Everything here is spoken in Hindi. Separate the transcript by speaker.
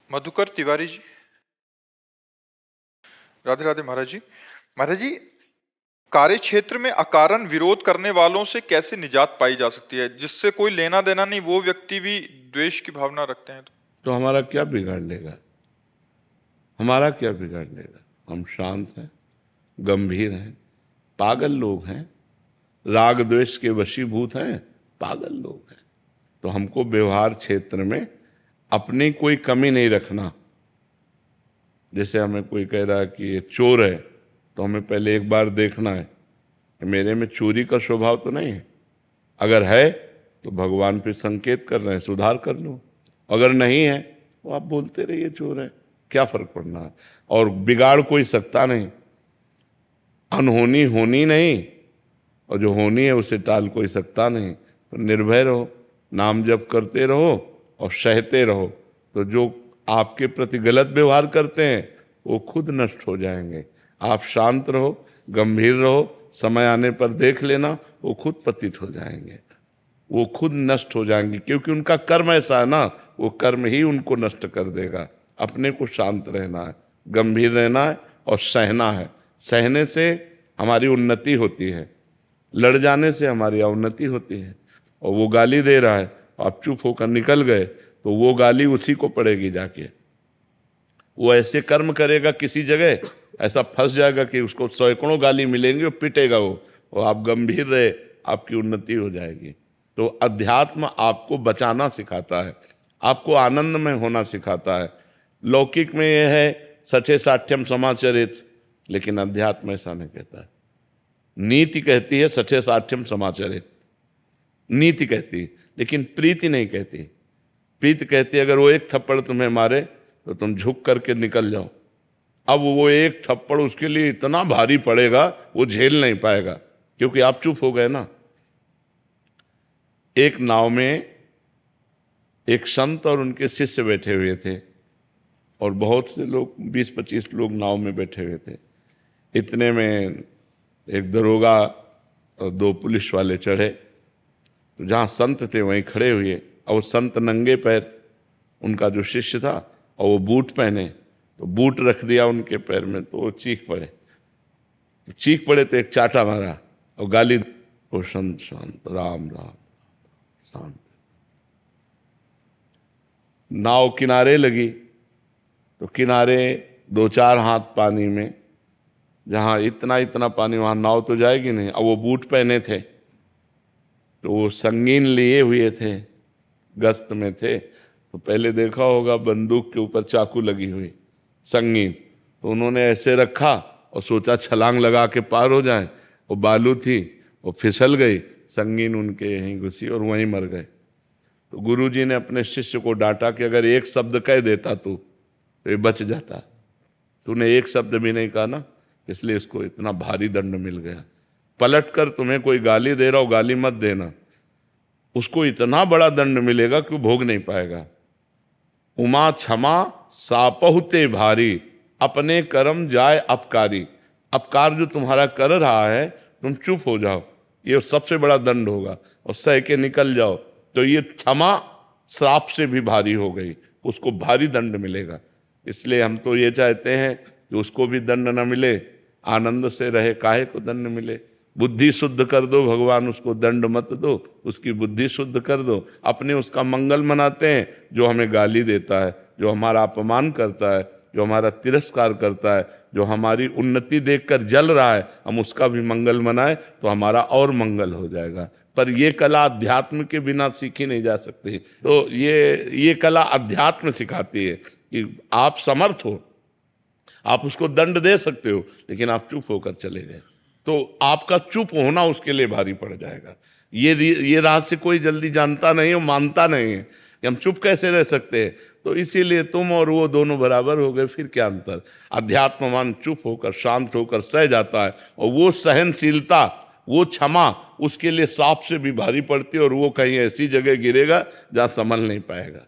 Speaker 1: मधुकर तिवारी जी। राधे राधे महाराज जी। महाराज जी, कार्य क्षेत्र में अकारण विरोध करने वालों से कैसे निजात पाई जा सकती है, जिससे कोई लेना देना नहीं, वो व्यक्ति भी द्वेष की भावना रखते हैं?
Speaker 2: तो हमारा क्या बिगाड़ लेगा? हमारा क्या बिगाड़ लेगा? हम शांत हैं, गंभीर हैं, पागल लोग हैं, राग द्वेष के वशीभूत हैं, पागल लोग हैं। तो हमको व्यवहार क्षेत्र में अपनी कोई कमी नहीं रखना। जैसे हमें कोई कह रहा है कि ये चोर है, तो हमें पहले एक बार देखना है कि मेरे में चोरी का स्वभाव तो नहीं है। अगर है तो भगवान फिर संकेत कर रहे हैं, सुधार कर लो। अगर नहीं है तो आप बोलते रहिए चोर है, क्या फर्क पड़ना है। और बिगाड़ कोई सकता नहीं, अनहोनी होनी नहीं, और जो होनी है उसे टाल कोई सकता नहीं। तो निर्भय रहो, नाम जप करते रहो और सहते रहो। तो जो आपके प्रति गलत व्यवहार करते हैं वो खुद नष्ट हो जाएंगे। आप शांत रहो, गंभीर रहो, समय आने पर देख लेना, वो खुद पतित हो जाएंगे, वो खुद नष्ट हो जाएंगे, क्योंकि उनका कर्म ऐसा है ना, वो कर्म ही उनको नष्ट कर देगा। अपने को शांत रहना है, गंभीर रहना है और सहना है। सहने से हमारी उन्नति होती है, लड़ जाने से हमारी अवनति होती है। और वो गाली दे रहा है, आप चुप होकर निकल गए, तो वो गाली उसी को पड़ेगी जाके। वो ऐसे कर्म करेगा किसी जगह, ऐसा फंस जाएगा कि उसको सैकड़ों गाली मिलेंगी और पिटेगा वो। और आप गंभीर रहे, आपकी उन्नति हो जाएगी। तो अध्यात्म आपको बचाना सिखाता है, आपको आनंद में होना सिखाता है। लौकिक में यह है सठे साठ्यम समाचरित, लेकिन अध्यात्म ऐसा नहीं कहता है। नीति कहती है सठे साठ्यम समाचरित, नीति कहती है, लेकिन प्रीति नहीं कहती। प्रीति कहती है अगर वो एक थप्पड़ तुम्हें मारे तो तुम झुक करके निकल जाओ। अब वो एक थप्पड़ उसके लिए इतना भारी पड़ेगा, वो झेल नहीं पाएगा, क्योंकि आप चुप हो गए ना। एक नाव में एक संत और उनके शिष्य बैठे हुए थे, और बहुत से लोग, 20-25 लोग नाव में बैठे हुए थे। इतने में एक दरोगा और 2 पुलिस वाले चढ़े, तो जहाँ संत थे वहीं खड़े हुए। और वो संत नंगे पैर, उनका जो शिष्य था, और वो बूट पहने, तो बूट रख दिया उनके पैर में, तो वो चीख पड़े। तो एक चाटा मारा और गाली, वो संत शांत, राम राम शांत। नाव किनारे लगी, तो किनारे 2-4 हाथ पानी में, जहाँ इतना इतना पानी, वहाँ नाव तो जाएगी नहीं। अब वो बूट पहने थे, तो वो संगीन लिए हुए थे, गश्त में थे। तो पहले देखा होगा बंदूक के ऊपर चाकू लगी हुई संगीन, तो उन्होंने ऐसे रखा और सोचा छलांग लगा के पार हो जाए। वो बालू थी, वो फिसल गई, संगीन उनके यहीं घुसी और वहीं मर गए। तो गुरुजी ने अपने शिष्य को डांटा कि अगर एक शब्द कह देता तू तो ये बच जाता, तूने एक शब्द भी नहीं कहा ना, इसलिए इसको इतना भारी दंड मिल गया। पलट कर तुम्हें कोई गाली दे रहा हो, गाली मत देना, उसको इतना बड़ा दंड मिलेगा कि वो भोग नहीं पाएगा। उमा क्षमा सापहुते भारी, अपने कर्म जाए अपकारी। अपकार जो तुम्हारा कर रहा है, तुम चुप हो जाओ, ये सबसे बड़ा दंड होगा, और सह के निकल जाओ। तो ये क्षमा श्राप से भी भारी हो गई, उसको भारी दंड मिलेगा। इसलिए हम तो ये चाहते हैं कि उसको भी दंड न मिले, आनंद से रहे, काहे को दंड मिले। बुद्धि शुद्ध कर दो भगवान, उसको दंड मत दो, उसकी बुद्धि शुद्ध कर दो। अपने उसका मंगल मनाते हैं जो हमें गाली देता है, जो हमारा अपमान करता है, जो हमारा तिरस्कार करता है, जो हमारी उन्नति देखकर जल रहा है, हम उसका भी मंगल मनाए तो हमारा और मंगल हो जाएगा। पर ये कला अध्यात्म के बिना सीखी नहीं जा सकती। तो ये कला अध्यात्म सिखाती है कि आप समर्थ हो, आप उसको दंड दे सकते हो, लेकिन आप चुप होकर चले गए तो आपका चुप होना उसके लिए भारी पड़ जाएगा। ये रहस्य कोई जल्दी जानता नहीं है, मानता नहीं है कि हम चुप कैसे रह सकते हैं। तो इसीलिए तुम और वो दोनों बराबर हो गए, फिर क्या अंतर। अध्यात्मवान चुप होकर, शांत होकर सह जाता है, और वो सहनशीलता, वो क्षमा उसके लिए सांप से भी भारी पड़ती है, और वो कहीं ऐसी जगह गिरेगा जहाँ संभल नहीं पाएगा।